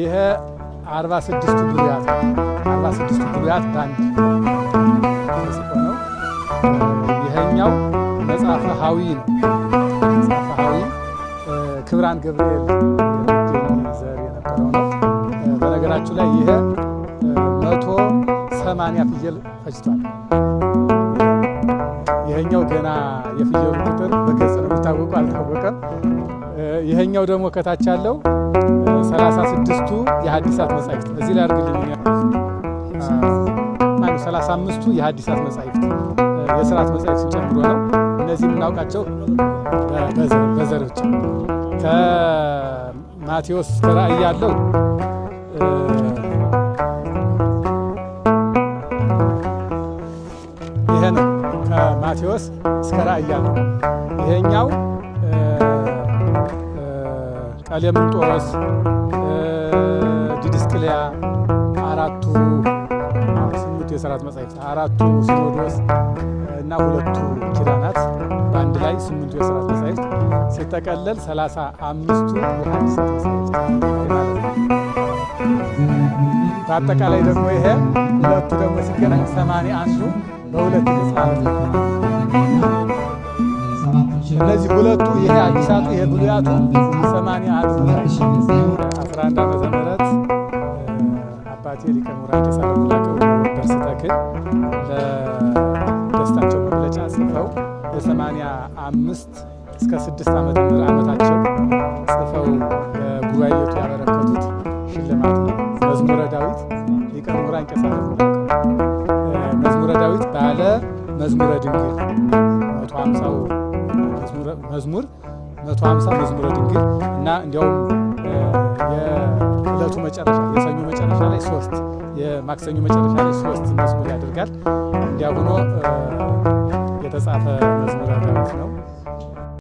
ይሄ 46ቱ ብሉያት 46ቱ ብሉያት ባንድ ተጽፎ ነው። ይሄኛው መጽሐፈ ሐዊ ነው። መጽሐፈ ሐዊ ክብራን ገብርኤል ዘር የነበረው ነው። በነገራችሁ ላይ ይሄ 180 ፍየል ፈጅቷል። ይሄኛው ገና የፍየሉ ቁጥር በገጽ ነው የሚታወቀው፣ አልታወቀም። ይሄኛው ደግሞ ከታች ያለው 36ቱ የሐዲሳት መጻሕፍት እዚህ ላይ አድርግልኝ። 35ቱ የሐዲሳት መጻሕፍት የሥርዓት መጻሕፍትን ጨምሮ ነው። እነዚህ የምናውቃቸው በዘር ብቻ። ከማቴዎስ እስከ ራእይ ያለው ይሄ ነው። ከማቴዎስ እስከ ራእይ ያለው ይሄኛው ቀሌምንጦስ፣ ዲድስቅልያ፣ አራቱ ስሙት የሥርዓት መጻሕፍት፣ አራቱ ሲኖዶስ እና 2ቱ ኪዳናት በአንድ ላይ 8ቱ የሥርዓት መጻሕፍት ሲጠቀለል 35ቱ የሐዲሳት መጻሕፍት ማለት ነው። በአጠቃላይ ደግሞ ይሄ 2ቱ ደግሞ ሲገናኝ 81ዱ በ2 ገጽ ማለት ነው። እነዚህ 2ቱ ይሄ አዲሳቱ ይሄ ብሉያቱ 81 11 ዓመተ ምህረት አባቴ ሊቀ ምሁራን ቄስ አለሙላከ ደርስ ተክል ለደስታቸው መግለጫ ጽፈው የ85 እስከ 6 ዓመታቸው ጽፈው ለጉባኤ ቤቱ ያበረከቱት ሽልማት ነው። መዝሙረ ዳዊት ሊቀ ምሁራን ቄስ አለሙላከ መዝሙረ ዳዊት ባለ መዝሙረ ድንግል 150 መዝሙር 150 መዝሙረ ድንግል እና እንዲያውም የዕለቱ መጨረሻ የሰኞ መጨረሻ ላይ 3 የማክሰኞ መጨረሻ ላይ 3 መዝሙር ያደርጋል። እንዲያ ሆኖ የተጻፈ መዝሙረ ዳዊት ነው።